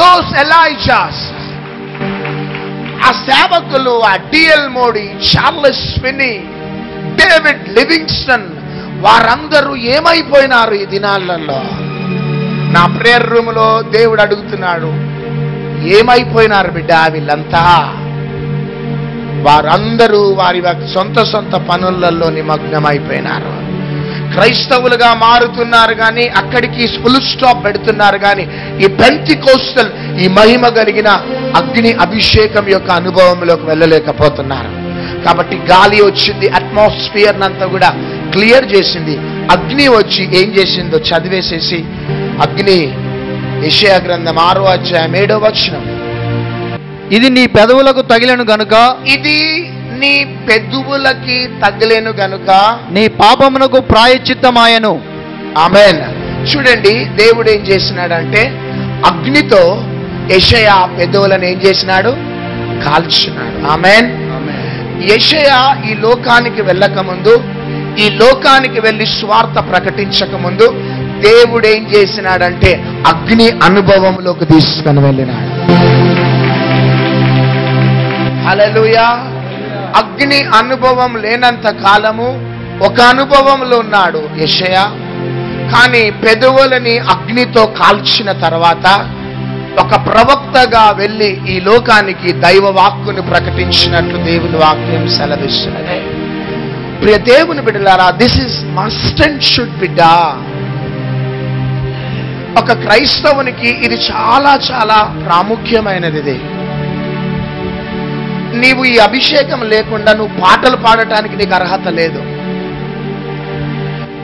those Elijahs. ఆ సేవకులు, ఆ DL Moody, Charles Finney, David Livingstone, వారందరూ ఏమైపోయినారు ఈ దినాలలో? నా ప్రేయర్ రూమ్ లో దేవుడు అడుగుతున్నాడు, ఏమైపోయినారు బిడ్డ వీళ్ళంతా? వారందరూ వారి సొంత పనులలో నిమగ్నమైపోయినారు. క్రైస్తవులుగా మారుతున్నారు కానీ అక్కడికి ఫుల్ స్టాప్ పెడుతున్నారు కానీ ఈ పెంటెకోస్టల్, ఈ మహిమ కలిగిన అగ్ని అభిషేకం యొక్క అనుభవంలోకి వెళ్ళలేకపోతున్నారు. కాబట్టి గాలి వచ్చింది, అట్మాస్ఫియర్ అంతా కూడా క్లియర్ చేసింది. అగ్ని వచ్చి ఏం చేసిందో చదివేసేసి, అగ్ని యెషయా గ్రంథం 6వ అధ్యాయం 7వ వచనం, ఇది నీ పెదవులకు తగిలెను గనుక, ఇది నీ పెదవులకి తగిలెను గనుక నీ పాపమునకు ప్రాయశ్చిత్తమాయెను. ఆమేన్. చూడండి, దేవుడు ఏం చేసినాడంటే అగ్నితో యెషయా పెదవులను ఏం చేసినాడు? కాల్చినాడు. ఆమేన్. యెషయా ఈ లోకానికి వెళ్ళక ముందు, ఈ లోకానికి వెళ్ళి స్వార్థ ప్రకటించక ముందు దేవుడు ఏం చేసినాడంటే అగ్ని అనుభవంలోకి తీసుకొని వెళ్ళినాడు. హల్లెలూయా. అగ్ని అనుభవం లేనంత కాలము ఒక అనుభవంలో ఉన్నాడు యెషయా. కానీ పెదవులని అగ్నితో కాల్చిన తర్వాత ఒక ప్రవక్తగా వెళ్ళి ఈ లోకానికి దైవ వాక్కును ప్రకటించినట్లు దేవుని వాక్యం సెలవిస్తున్నది. ప్రియ దేవుని బిడ్డలారా, this is must and should be done. ఒక క్రైస్తవునికి ఇది చాలా చాలా ప్రాముఖ్యమైనది. ఇది నీవు ఈ అభిషేకం లేకుండా నువ్వు పాటలు పాడటానికి నీకు అర్హత లేదు.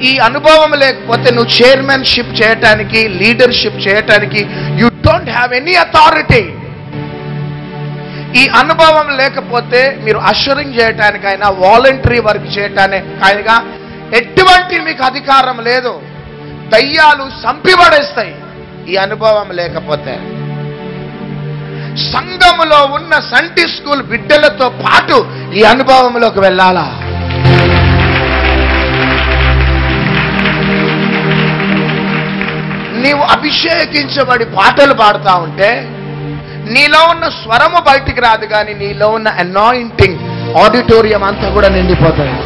ఈ అనుభవం లేకపోతే నువ్వు చైర్మన్షిప్ చేయటానికి, లీడర్షిప్ చేయటానికి you don't have any authority. ఈ అనుభవం లేకపోతే మీరు అష్యూరింగ్ చేయటానికైనా, వాలంటరీ వర్క్ చేయటానికైనా ఎటువంటి మీకు అధికారం లేదు. దయ్యాలు సంపిపడేస్తాయి ఈ అనుభవం లేకపోతే. సంఘములో ఉన్న సండే స్కూల్ బిడ్డలతో పాటు ఈ అనుభవంలోకి వెళ్ళాలా? నీవు అభిషేకించబడి పాటలు పాడుతూ ఉంటే నీలో ఉన్న స్వరము బయటికి రాదు, కానీ నీలో ఉన్న అనాయింటింగ్ ఆడిటోరియం అంతా కూడా నిండిపోతుంది.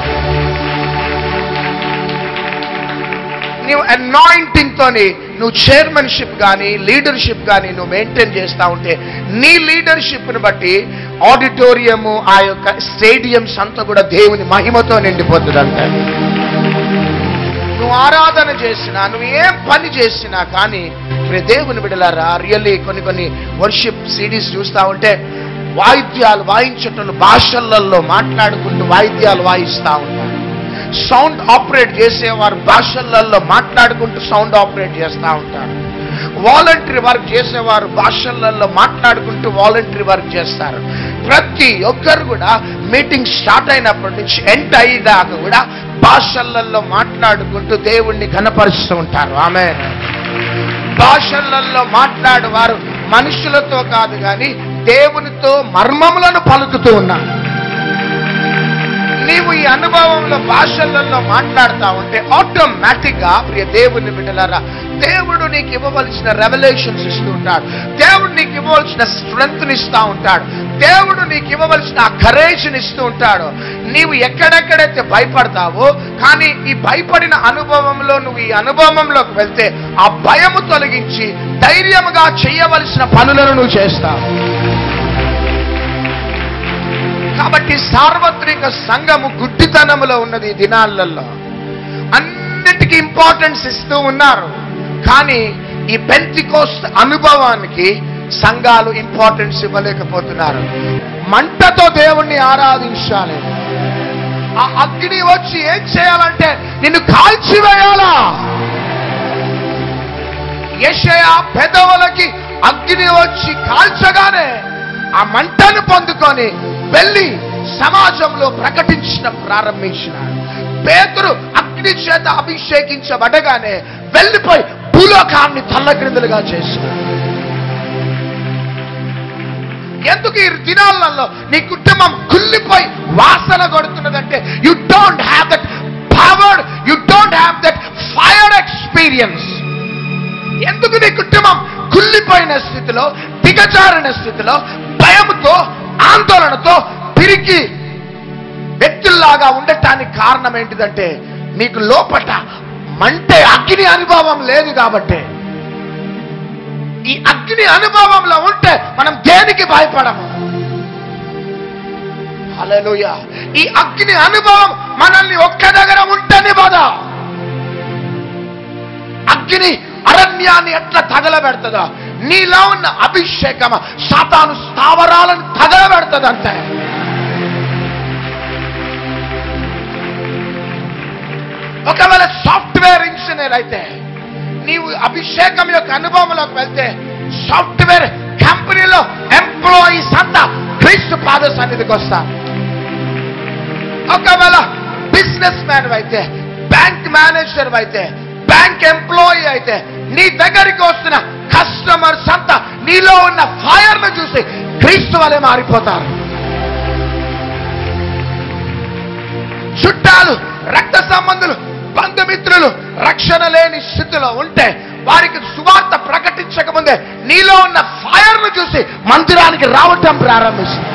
నీవు అనాయింటింగ్ తోని నువ్వు చైర్మన్షిప్ కానీ లీడర్షిప్ కానీ నువ్వు మెయింటైన్ చేస్తూ ఉంటే నీ లీడర్షిప్ని బట్టి ఆడిటోరియము, ఆ యొక్క స్టేడియంస్ అంతా కూడా దేవుని మహిమతో నిండిపోతుంది. అంటే నువ్వు ఆరాధన చేసినా, నువ్వు ఏం పని చేసినా కానీ దేవుని బిడ్డలారా, రియల్లీ కొన్ని వర్షిప్ సిడీస్ చూస్తూ ఉంటే వాయిద్యాలు వాయించటం, భాషలలో మాట్లాడుకుంటూ వాయిద్యాలు వాయిస్తూ ఉంటారు. సౌండ్ ఆపరేట్ చేసేవారు భాషలలో మాట్లాడుకుంటూ సౌండ్ ఆపరేట్ చేస్తూ ఉంటారు. వాలంటరీ వర్క్ చేసేవారు భాషలలో మాట్లాడుకుంటూ వాలంటరీ వర్క్ చేస్తారు. ప్రతి ఒక్కరు కూడా మీటింగ్ స్టార్ట్ అయినప్పటి నుంచి ఎండ్ అయ్యేదాకా కూడా భాషలలో మాట్లాడుకుంటూ దేవుణ్ణి ఘనపరుస్తూ ఉంటారు. ఆమె భాషలలో మాట్లాడేవారు మనుషులతో కాదు కానీ దేవునితో మర్మములను పలుకుతూ ఉన్నారు. నీవు ఈ అనుభవంలో భాషలలో మాట్లాడుతూ ఉంటే ఆటోమేటిక్ గా ప్రియ దేవుని బిడ్డలారా, దేవుడు నీకు ఇవ్వవలసిన రెవల్యూషన్స్ ఇస్తూ ఉంటాడు. దేవుడు నీకు ఇవ్వవలసిన స్ట్రెంగ్త్ ఇస్తూ ఉంటాడు. దేవుడు నీకు ఇవ్వవలసిన కరేజ్ ఇస్తూ ఉంటాడు. నీవు ఎక్కడెక్కడైతే భయపడతావో, కానీ ఈ భయపడిన అనుభవంలో నువ్వు ఈ అనుభవంలోకి వెళ్తే ఆ భయము తొలగించి ధైర్యముగా చేయవలసిన పనులను నువ్వు చేస్తావు. కాబట్టి సార్వత్రిక సంఘము గుడ్డితనములో ఉన్నది. ఈ దినాలలో అన్నిటికీ ఇంపార్టెన్స్ ఇస్తూ ఉన్నారు, కానీ ఈ పెంటెకోస్ట్ అనుభవానికి సంఘాలు ఇంపార్టెన్స్ ఇవ్వలేకపోతున్నారు. మంటతో దేవుణ్ణి ఆరాధించాలి. ఆ అగ్ని వచ్చి ఏం చేయాలంటే నిన్ను కాల్చివేయాలా? యెషయా పెదవులకి అగ్ని వచ్చి కాల్చగానే ఆ మంటను పొందుకొని వెళ్ళి సమాజంలో ప్రారంభించినాడు. పేతురు అగ్ని చేత అభిషేకించబడగానే వెళ్ళిపోయి భూలోకాన్ని తల్లక్రిందులుగా చేసినాడు. ఎందుకు ఈ దినాలలో నీ కుటుంబం కుళ్ళిపోయి వాసన కొడుతున్నదంటే you don't have that power, you don't have that fire experience. ఎందుకు నీ కుటుంబం కుళ్ళి కుళ్ళిపోయిన స్థితిలో, దిగజారిన స్థితిలో, భయంతో, ఆందోళనతో పిరికి వ్యక్తుల్లాగా ఉండటానికి కారణం ఏంటిదంటే నీకు లోపట మంటే అగ్ని అనుభవం లేదు కాబట్టి. ఈ అగ్ని అనుభవంలో ఉంటే మనం దేనికి భయపడము. హల్లెలూయా. ఈ అగ్ని అనుభవం మనల్ని ఒక్క దగ్గర ఉంటేనే బాధ. అగ్ని అరణ్యాన్ని ఎట్లా తగలబెడుతుందో నీలో ఉన్న అభిషేకం సాతాను స్థావరాలను తగలబెడుతుంది అంతే. ఒకవేళ సాఫ్ట్వేర్ ఇంజనీర్ అయితే నీవు అభిషేకం యొక్క అనుభవంలోకి వెళ్తే సాఫ్ట్వేర్ కంపెనీలో ఎంప్లాయీస్ అంతా క్రీస్తు పాద సన్నిధికి వస్తారు. ఒకవేళ బిజినెస్ మ్యాన్ అయితే, బ్యాంక్ మేనేజర్ అయితే, బ్యాంక్ ఎంప్లాయీ అయితే నీ దగ్గరికి వస్తున్న కస్టమర్స్ అంతా నీలో ఉన్న ఫైర్ ను చూసి క్రీస్తు వలె మారిపోతారు. చుట్టాలు, రక్త సంబంధులు, బంధుమిత్రులు రక్షణ లేని స్థితిలో ఉంటే వారికి సువార్త ప్రకటించక ముందే నీలో ఉన్న ఫైర్ ను చూసి మందిరానికి రావటం ప్రారంభిస్తుంది.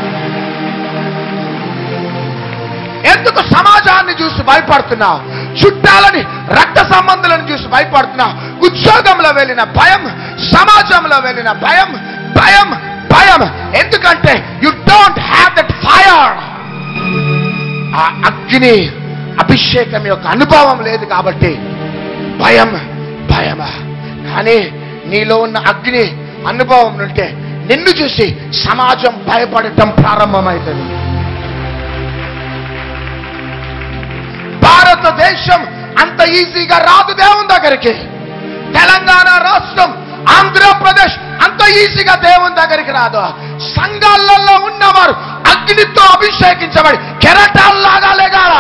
ఎందుకు సమాజాన్ని చూసి భయపడుతున్నావు? చుట్టాలని, రక్త సంబంధులను చూసి భయపడుతున్నావు. ఉద్యోగంలో వెళ్ళిన భయం, సమాజంలో వెళ్ళిన భయం, భయం, భయం. ఎందుకంటే you don't have that fire. ఆ అగ్ని అభిషేకం యొక్క అనుభవం లేదు కాబట్టి భయం, భయం. కానీ నీలో ఉన్న అగ్ని అనుభవం ఉంటే నిన్ను చూసి సమాజం భయపడటం ప్రారంభమవుతుంది. భారతదేశం అంత ఈజీగా రాదు దేవుని దగ్గరికి. తెలంగాణ రాష్ట్రం, ఆంధ్రప్రదేశ్ అంత ఈజీగా దేవుని దగ్గరికి రాదు. సంఘాలలో ఉన్నవారు అగ్నితో అభిషేకించబడి కెరటాల్లాగా లేగాల.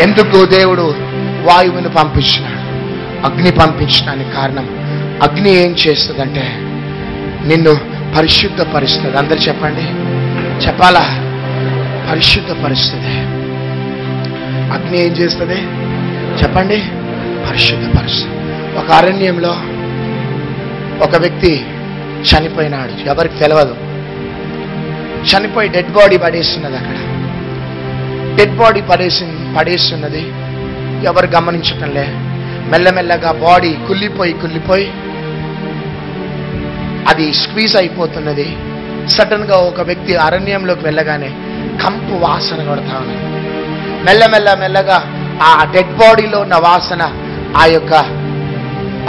ఎందుకు దేవుడు వాయువును పంపించినాడు, అగ్ని పంపించడానికి కారణం, అగ్ని ఏం చేస్తుందంటే నిన్ను పరిశుద్ధపరుస్తుంది. అందరు చెప్పండి, చెప్పాలా? పరిశుద్ధపరుస్తుంది. అగ్ని ఏం చేస్తుంది చెప్పండి? పరిశుద్ధపరుస్తుంది. ఒక అరణ్యంలో ఒక వ్యక్తి చనిపోయినాడు, ఎవరికి తెలియదు. చనిపోయి డెడ్ బాడీ పడేస్తున్నది. అక్కడ డెడ్ బాడీ పడేస్తున్నది, ఎవరు గమనించటంలే. మెల్లమెల్లగా బాడీ కుళ్ళిపోయి అది స్క్వీజ్ అయిపోతున్నది. సడన్ గా ఒక వ్యక్తి అరణ్యంలోకి వెళ్ళగానే కంపు వాసన కొడతా ఉన్నది. మెల్లగా ఆ డెడ్ బాడీలో ఉన్న వాసన ఆ యొక్క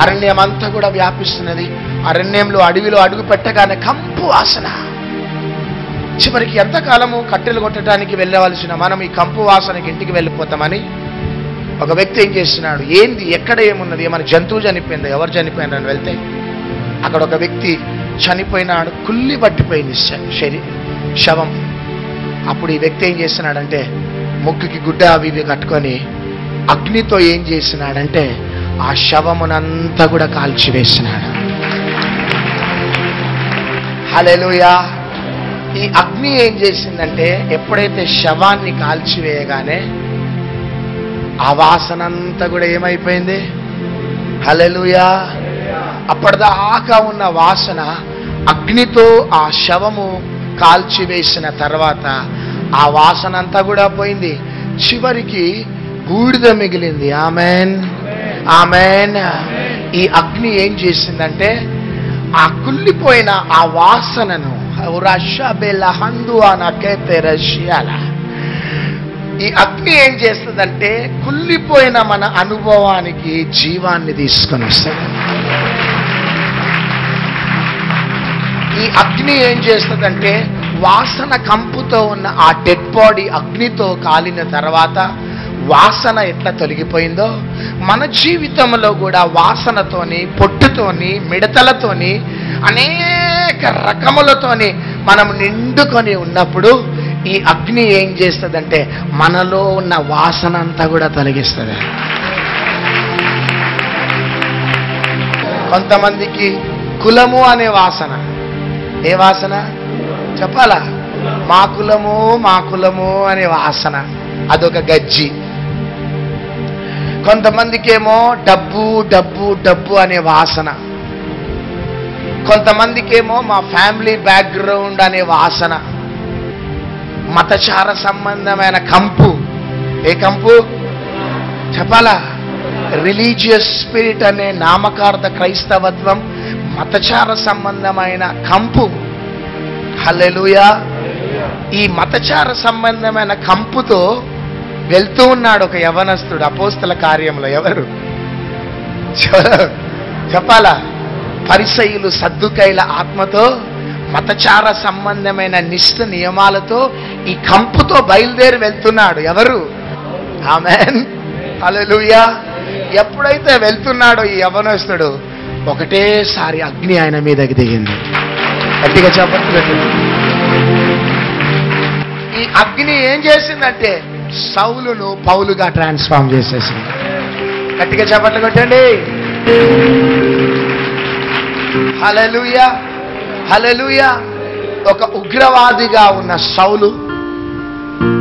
అరణ్యం అంతా కూడా వ్యాపిస్తున్నది. అరణ్యంలో, అడవిలో అడుగు పెట్టగానే కంపు వాసన. చివరికి ఎంతకాలము కట్టెలు కొట్టడానికి వెళ్ళవలసిన మనం ఈ కంపు వాసనకి ఇంటికి వెళ్ళిపోతామని ఒక వ్యక్తి ఏం చేస్తున్నాడు, ఏంది ఎక్కడ ఏమున్నది, ఏమైనా జంతువు చనిపోయింది, ఎవరు చనిపోయినారని వెళ్తే అక్కడ ఒక వ్యక్తి చనిపోయినాడు, కుళ్ళి పట్టిపోయింది శవం. అప్పుడు ఈ వ్యక్తి ఏం చేస్తున్నాడంటే ముక్కుకి గుడ్డ అవి ఇవి కట్టుకొని అగ్నితో ఏం చేస్తున్నాడంటే ఆ శవమునంతా కూడా కాల్చివేస్తున్నాడు. హల్లెలూయా. ఈ అగ్ని ఏం చేసిందంటే ఎప్పుడైతే శవాన్ని కాల్చివేయగానే ఆ వాసన అంతా కూడా ఏమైపోయింది? హల్లెలూయా. అప్పటిదాకా ఉన్న వాసన అగ్నితో ఆ శవము కాల్చివేసిన తర్వాత ఆ వాసన అంతా కూడా పోయింది. చివరికి బూడిద మిగిలింది. Amen, amen. ఈ అగ్ని ఏం చేసిందంటే ఆ కుళ్ళిపోయిన ఆ వాసనను ఈ అగ్ని ఏం చేస్తుందంటే కుళ్ళిపోయిన మన అనుభవానికి జీవాన్ని తీసుకొని వస్తుంది. ఈ అగ్ని ఏం చేస్తుందంటే వాసన కంపుతో ఉన్న ఆ డెడ్ బాడీ అగ్నితో కాలిన తర్వాత వాసన ఎట్లా తొలగిపోయిందో మన జీవితంలో కూడా వాసనతోని, పొట్టుతోని, మిడతలతోని, అనేక రకములతోని మనం నిండుకొని ఉన్నప్పుడు ఈ అగ్ని ఏం చేస్తుందంటే మనలో ఉన్న వాసన అంతా కూడా తొలగిస్తుంది. కొంతమందికి కులము అనే వాసన. ఏ వాసన చెప్పాలా? మా కులము అనే వాసన. అదొక గజ్జి. కొంతమందికేమో డబ్బు డబ్బు డబ్బు అనే వాసన, కొంతమందికేమో మా ఫ్యామిలీ బ్యాక్గ్రౌండ్ అనే వాసన, మతచార సంబంధమైన కంపు. ఏ కంపు చెప్పాలా? రిలీజియస్ స్పిరిట్ అనే నామకార్థ క్రైస్తవత్వం మతచార సంబంధమైన కంపు. హల్లెలూయా. ఈ మతచార సంబంధమైన కంపుతో వెళ్తూ ఉన్నాడు ఒక యవనస్తుడు అపోస్తల కార్యంలో. ఎవరు చెప్పాలా? పరిసయ్యులు సద్దుకైల ఆత్మతో, మతచార సంబంధమైన నిష్ఠ నియమాలతో, ఈ కంపుతో బయలుదేరి వెళ్తున్నాడు. ఎవరు? ఆమేన్, హల్లెలూయా. ఎప్పుడైతే వెళ్తున్నాడో ఈ యవనస్తుడు, ఒకటేసారి అగ్ని ఆయన మీదకి దిగింది. గట్టిగా చెప్పట్లు పెట్టింది. ఈ అగ్ని ఏం చేసిందంటే సౌలును పౌలుగా ట్రాన్స్ఫార్మ్ చేసేసింది. గట్టిగా చెప్పట్లు కొట్టండి. హల్లెలూయా, హల్లెలూయా. ఒక ఉగ్రవాదిగా ఉన్న సౌలు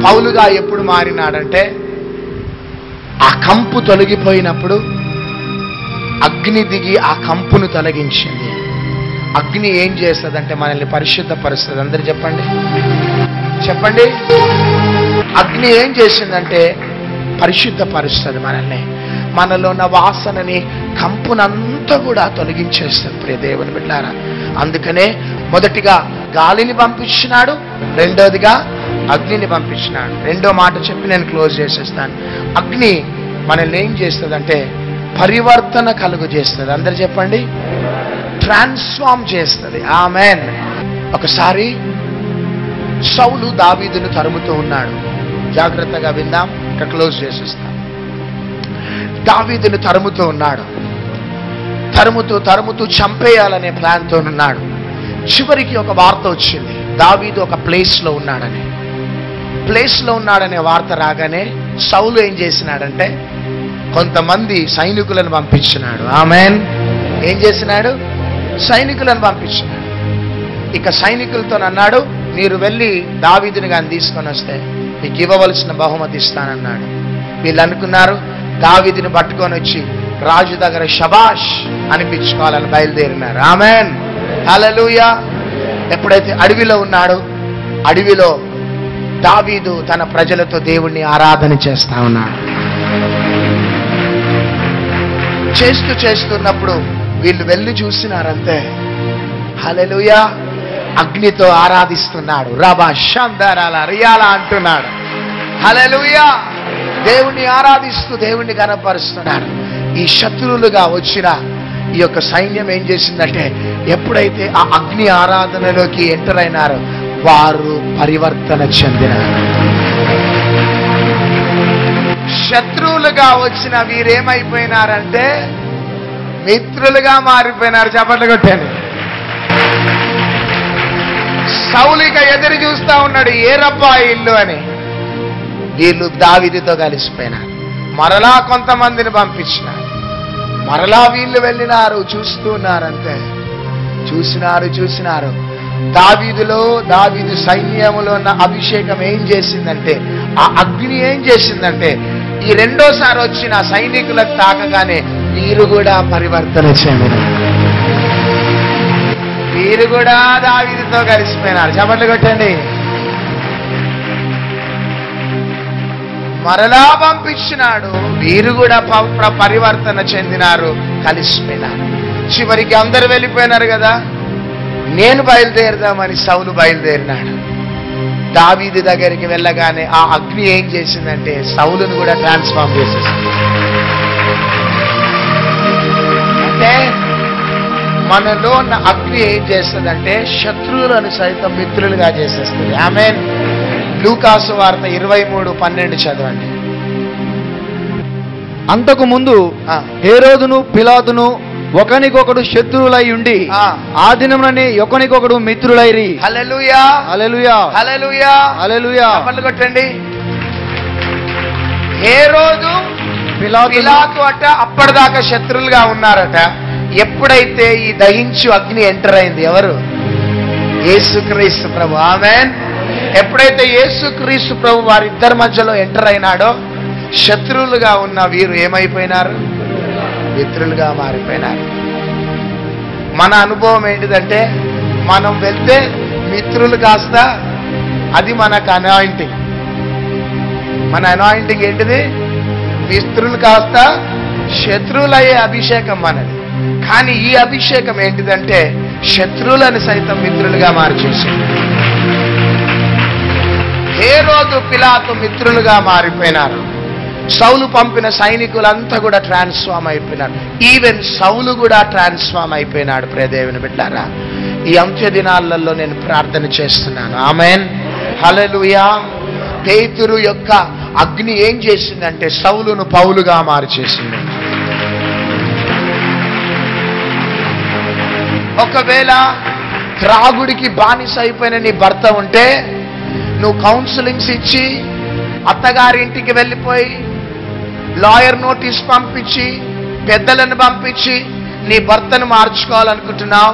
పౌలుగా ఎప్పుడు మారినాడంటే, ఆ కంపు తొలగిపోయినప్పుడు అగ్ని దిగి ఆ కంపును తొలగించింది. అగ్ని ఏం చేస్తుందంటే మనల్ని పరిశుద్ధపరుస్తుంది. అందరు చెప్పండి, చెప్పండి. అగ్ని ఏం చేసిందంటే పరిశుద్ధపరుస్తుంది మనల్ని. మనలో ఉన్న వాసనని, కంపునంతా కూడా తొలగించేస్తుంది ప్రియ దేవుని బిడ్డలారా. అందుకనే మొదటిగా గాలిని పంపించినాడు, రెండోదిగా అగ్నిని పంపించినాడు. రెండో మాట చెప్పి నేను క్లోజ్ చేసేస్తాను. అగ్ని మనల్ని ఏం చేస్తుందంటే పరివర్తన కలుగు చేస్తుంది. అందరు చెప్పండి, ట్రాన్స్ఫార్మ్ చేస్తుంది. ఆమేన్. ఒకసారి సౌలు దావీదును తరుముతూ ఉన్నాడు. జాగ్రత్తగా విందాం, ఇక్కడ క్లోజ్ చేసేస్తాం. దావీదును తరుముతూ ఉన్నాడు. తరుముతూ తరుముతూ చంపేయాలనే ప్లాన్తో ఉన్నాడు. చివరికి ఒక వార్త వచ్చింది, దావీదు ఒక ప్లేస్లో ఉన్నాడని. ప్లేస్లో ఉన్నాడనే వార్త రాగానే సౌలు ఏం చేసినాడంటే కొంతమంది సైనికులను పంపించినాడు. ఆమేన్. ఏం చేసినాడు? సైనికులను పంపించినాడు. ఇక సైనికులతో అన్నాడు, మీరు వెళ్ళి దావీదుని కానీ తీసుకొని వస్తే మీకు ఇవ్వవలసిన బహుమతి ఇస్తానన్నాడు. వీళ్ళు అనుకున్నారు దావీదుని పట్టుకొని వచ్చి రాజు దగ్గర షబాష్ అనిపించుకోవాలని బయలుదేరినారు. ఆమేన్, హల్లెలూయా. ఎప్పుడైతే అడవిలో ఉన్నాడో, అడవిలో దావీదు తన ప్రజలతో దేవుణ్ణి ఆరాధన చేస్తా ఉన్నాడు. చేస్తున్నప్పుడు వీళ్ళు వెళ్ళి చూసినారంతే. హల్లెలూయా. అగ్నితో ఆరాధిస్తున్నాడు. రబా షందరాల రియాల అంటున్నాడు. హల్లెలూయా. దేవుణ్ణి ఆరాధిస్తూ దేవుణ్ణి గణపరుస్తున్నాడు. ఈ శత్రువులుగా వచ్చిన ఈ యొక్క సైన్యం ఏం చేసిందంటే ఎప్పుడైతే ఆ అగ్ని ఆరాధనలోకి ఎంటర్ అయినారో వారు పరివర్తన చెందినారు. శత్రువులుగా వచ్చిన వీరేమైపోయినారంటే మిత్రులుగా మారిపోయినారు. చప్పట్లు కొట్టాను. సౌలిక ఎదురు చూస్తా ఉన్నాడు, ఏ రబ్బా ఇల్లు అని. వీళ్ళు దావీదుతో కలిసిపోయినారు. మరలా కొంతమందిని పంపించినారు. మరలా వీళ్ళు వెళ్ళినారు, చూస్తున్నారంతే. చూసినారు. దావీదు సైన్యములో ఉన్న అభిషేకం ఏం చేసిందంటే, ఆ అగ్ని ఏం చేసిందంటే ఈ రెండోసారి వచ్చిన సైనికులకు తాకగానే వీరు కూడా పరివర్తన చెందినారు. వీరు కూడా దావీదుతో కలిసిపోయినారు. చప్పట్లు కొట్టండి. మరలా పంపించినాడు, వీరు కూడా పరివర్తన చెందినారు, కలిసిపోయినారు. చివరికి అందరు వెళ్ళిపోయినారు కదా, నేను బయలుదేరదామని సౌలు బయలుదేరినాడు. దావీదు దగ్గరికి వెళ్ళగానే ఆ అగ్ని ఏం చేసిందంటే సౌలును కూడా ట్రాన్స్ఫార్మ్ చేసేసింది. అంటే మనలో ఉన్న అగ్ని ఏం చేస్తుందంటే శత్రువులను సైతం మిత్రులుగా చేసేస్తుంది. ఆమేన్. లూకాసు వార్త 23:12 చదవండి. అంతకు ముందు హేరోదును పిలాతును ఒకనికొకడు శత్రువులై ఉండి ఆ దినముననే ఒకనికొకడు మిత్రులైరి. హల్లెలూయా, హల్లెలూయా, హల్లెలూయా, హల్లెలూయా. చప్పట్లు కొట్టండి. హేరోదు పిలాతు అట అప్పటిదాకా శత్రువులుగా ఉన్నారట. ఎప్పుడైతే ఈ దహించు అగ్ని ఎంటర్ అయింది, ఎవరు? యేసుక్రీస్తు ప్రభు. ఆమేన్. ఎప్పుడైతే యేసుక్రీస్తు ప్రభు వారిద్దరి మధ్యలో ఎంటర్ అయినాడో శత్రువులుగా ఉన్న వీరు ఏమైపోయినారు? మిత్రులుగా మారిపోయినారు. మన అనుభవం ఏంటిదంటే, మనం వెళ్తే మిత్రులు కాస్త, అది మనకు అనాయింటింగ్. మన అనాయింటింగ్ ఏంటిది? మిత్రులు కాస్త శత్రువులయ్యే అభిషేకం మనది. కానీ ఈ అభిషేకం ఏంటిదంటే, శత్రువులను సైతం మిత్రులుగా మార్చేసింది. హేరోదు, పిలాతు మిత్రులుగా మారిపోయినారు. సౌలు పంపిన సైనికులంతా కూడా ట్రాన్స్ఫార్మ్ అయిపోయినారు. ఈవెన్ సౌలు కూడా ట్రాన్స్ఫార్మ్ అయిపోయినాడు. ప్రియ దేవుని బిడ్డారా, ఈ అంత్య దినాలలో నేను ప్రార్థన చేస్తున్నాను. ఆమేన్, హల్లెలూయా. పేతురు యొక్క అగ్ని ఏం చేసిందంటే, సౌలును పౌలుగా మార్చేసింది. ఒకవేళ త్రాగుడికి బానిస అయిపోయిన నీ భర్త ఉంటే, నువ్వు కౌన్సిలింగ్స్ ఇచ్చి, అత్తగారింటికి వెళ్ళిపోయి, లాయర్ నోటీస్ పంపించి, పెద్దలను పంపించి నీ భర్తను మార్చుకోవాలనుకుంటున్నావు,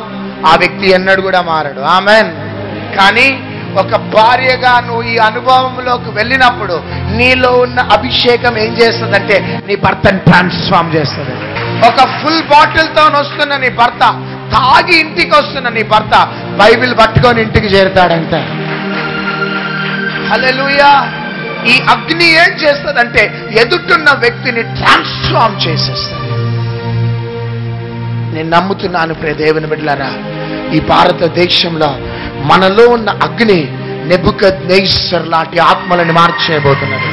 ఆ వ్యక్తి ఎన్నడూ కూడా మారడు. ఆమెన్. కానీ ఒక భార్యగా నువ్వు ఈ అనుభవంలోకి వెళ్ళినప్పుడు నీలో ఉన్న అభిషేకం ఏం చేస్తుందంటే, నీ భర్తను ట్రాన్స్ఫార్మ్ చేస్తుంది. ఒక ఫుల్ బాటిల్తో వస్తున్న నీ భర్త, తాగి ఇంటికి వస్తున్న నీ భర్త బైబిల్ పట్టుకొని ఇంటికి చేరుతాడంట. హల్లెలూయా. ఈ అగ్ని ఏం చేస్తుందంటే, ఎదుటిన్న వ్యక్తిని ట్రాన్స్ఫార్మ్ చేసేస్తుంది. నేను నమ్ముతున్నాను ప్రియ దేవుని బిడ్డలారా, ఈ భారతదేశంలో మనలో ఉన్న అగ్ని నెబుకద్నెజర్ లాంటి ఆత్మలని మార్చేయబోతున్నది.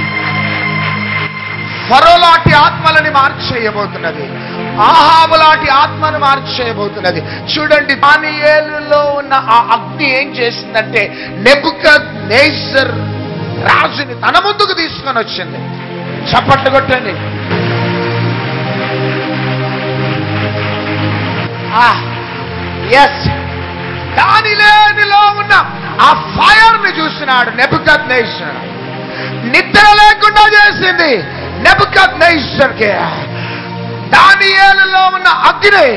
ఫరో లాంటి ఆత్మలని మార్చేయబోతున్నది. ఆహాబు లాంటి ఆత్మను మార్చేయబోతున్నది. చూడండి, దానియేలులో ఉన్న ఆ అగ్ని ఏం చేసిందంటే, నెబుకద్నెజర్ రాజుని తన ముందుకు తీసుకొని వచ్చింది. చప్పట్లు కొట్టండి. ఎస్, దానియేలులో ఉన్న ఆ ఫైర్ ని చూసినాడు నెబుకద్నెజర్. నిద్ర లేకుండా చేసింది నెబుకద్నెజర్కి. దానియేలులో ఉన్న అగ్ని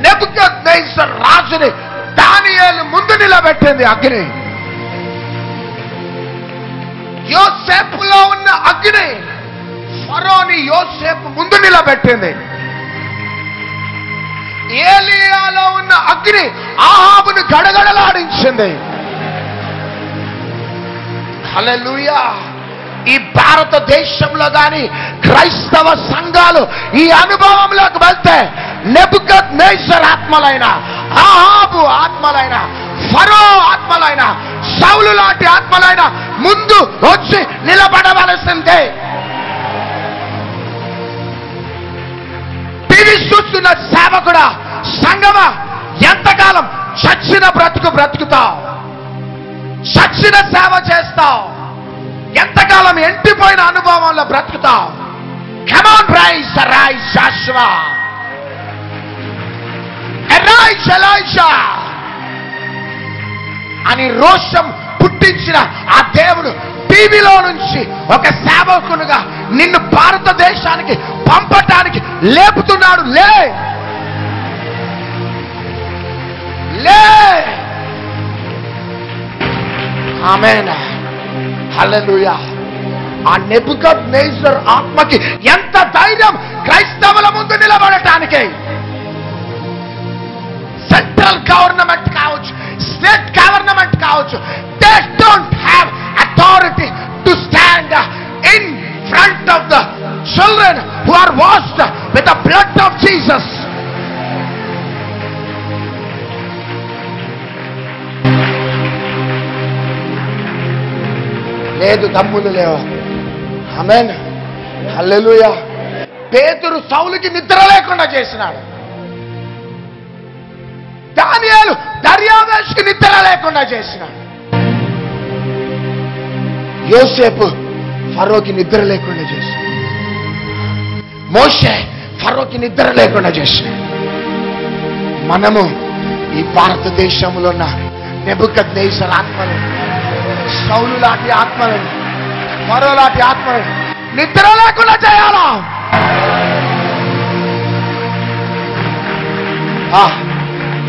నెబుకద్నెజర్ రాజుని దానియేలు ముందు నిలబెట్టింది. అగ్ని యోసేపులో ఉన్న అగ్ని ఫరోని యోసేపు ముందు నిలబెట్టింది. ఏలియాలో ఉన్న అగ్ని ఆహాబును గడగడలాడించింది. హల్లెలూయా. ఈ భారతదేశంలో గాని క్రైస్తవ సంఘాలు ఈ అనుభవంలోకి వెళ్తే, నెబుకద్నెజర్ ఆత్మలైన, ఆహాబు ఆత్మలైన, ఫరో ఆత్మలైన, సౌలు లాంటి ఆత్మలైన ముందు వచ్చి నిలబడవలసిందే. టీవీ చూస్తున్న సేవకుడా, సంగమా, ఎంతకాలం చచ్చిన బ్రతుకుతావు? చచ్చిన సేవ చేస్తావు? ఎంతకాలం ఎంటిపోయిన అనుభవంలో బ్రతుకుతావు? Come on, rise, arise, Joshua. Arise, Elisha. అని రోషం పుట్టించిన ఆ దేవుడు టీవీలో నుంచి ఒక సేవకునిగా నిన్ను భారతదేశానికి పంపటానికి లేపుతున్నాడు. లే లే. ఆమేన్, హల్లెలూయా. ఆ నెబుకద్నెజర్ ఆత్మకి ఎంత ధైర్యం క్రైస్తవుల ముందు నిలబడటానికి. సెంట్రల్ గవర్నమెంట్ కావచ్చు, స్టేట్ గవర్నమెంట్ కావచ్చు, they don't have authority to stand in front of the children who are washed with the blood of Jesus. లేదు, దమ్ములు లేవు. ఆమేన్, హల్లెలూయా. పేతురు సౌలుకి నిద్ర లేకుండా చేసినాడు. దానియేలు దర్యావేషుకి నిద్ర లేకుండా చేసినాడు. యోసేపు ఫరోకి నిద్ర లేకుండా చేసినాడు. మోషే ఫరోకి నిద్ర లేకుండా చేసినాడు. మనము ఈ భారతదేశంలో ఉన్న నెబుకద్నెజర్ ఆత్మలు, సౌలు లాంటి ఆత్మలు, ఫరో లాంటి ఆత్మలు నిద్ర లేకుండా చేయాలా?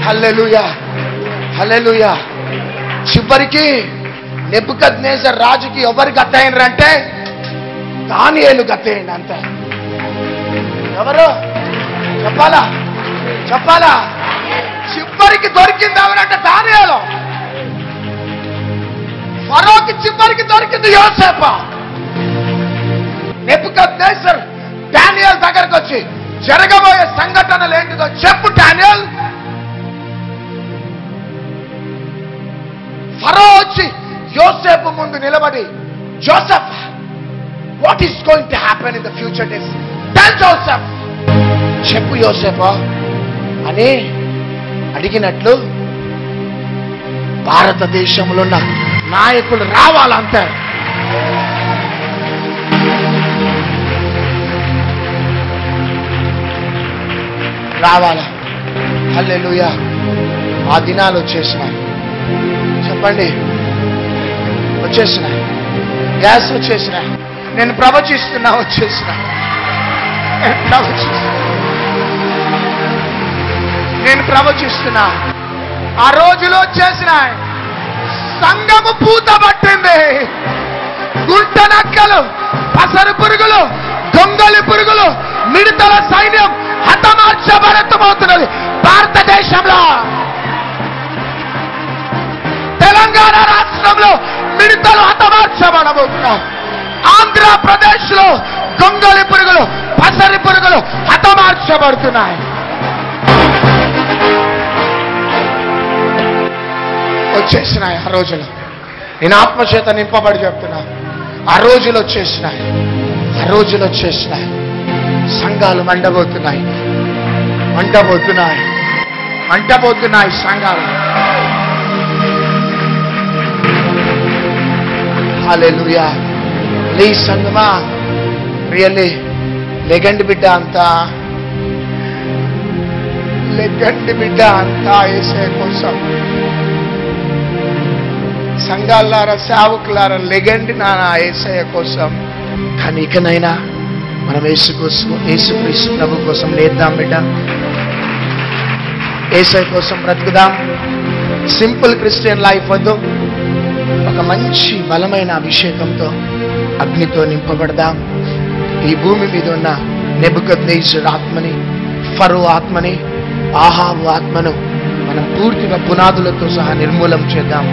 హల్లెలూయా, హల్లెలూయా. చివరికి నెబుకద్నెజర్ రాజుకి ఎవరికి అర్థమైనారంటే, దానియేలు గతేయండి అంతే. ఎవరు చెప్పాలా? చివరికి దొరికింది ఎవరంటే దానియేలు. ఫరోకి చివరికి దొరికింది యోసేపు. నెబుకద్నెజర్ డానియేల్ దగ్గరకు వచ్చి జరగబోయే సంఘటనలు ఏంటిదో చెప్పు డానియేల్. ఫరో వచ్చి యోసేపు ముందు నిలబడి, Joseph, what is going to happen in the future days? Tell Joseph, చెప్పు యోసేపు అని అడిగినట్లు భారతదేశంలో ఉన్న నాయకులు రావాలంతే. రావాలా? హల్లెలూయా. ఆ దినాలు వచ్చేసినాయి. చెప్పండి, వచ్చేసినాయి. గ్యాస్ వచ్చేసినాయి. నేను ప్రవచిస్తున్నా, వచ్చేసినా. నేను ప్రవచిస్తున్నా. ఆ రోజులో వచ్చేసినాయి. సంఘము పూత పట్టింది. గుంట నక్కలు, పసరు పురుగులు, దొంగలి పురుగులు, మిడతల సైన్యం హతమార్చబడతమవుతున్నది భారతదేశంలో. తెలంగాణ రాష్ట్రంలో మిడతలు హతమార్చబడబోతున్నారు. ఆంధ్రప్రదేశ్ లో దొంగలి పురుగులు, పసరి పురుగులు హతమార్చబడుతున్నాయి. వచ్చేసినాయి ఆ రోజులు. నేను ఆత్మచేత నింపబడి చెప్తున్నా, ఆ రోజులు వచ్చేసినాయి. ఆ రోజులు వచ్చేసినాయి. సంఘాలు మండబోతున్నాయి సంఘాలు. హల్లెలూయా. ప్లీజ్ సంగమా, రియల్లీ లెగండి బిడ్డ అంతా, లెగండి బిడ్డ అంతా యేసయ్య కోసం. సంఘాలారా, సేవకులారా, లెగండి నాన్న యేసయ్య కోసం. కానీ ఇకనైనా మనం యేసుక్రీస్తు ప్రభు కోసం లేద్దాం బిడ్డ. యేసయ్య కోసం బ్రతుకుదాం. సింపుల్ క్రిస్టియన్ లైఫ్ వద్దు. ఒక మంచి బలమైన అభిషేకంతో, అగ్నితో నింపబడదాం. ఈ భూమి మీద ఉన్న నెబుకద్నెజర్ ఆత్మని, ఫరో ఆత్మని, ఆహాబు ఆత్మను మనం పూర్తిగా పునాదులతో సహా నిర్మూలం చేద్దాం.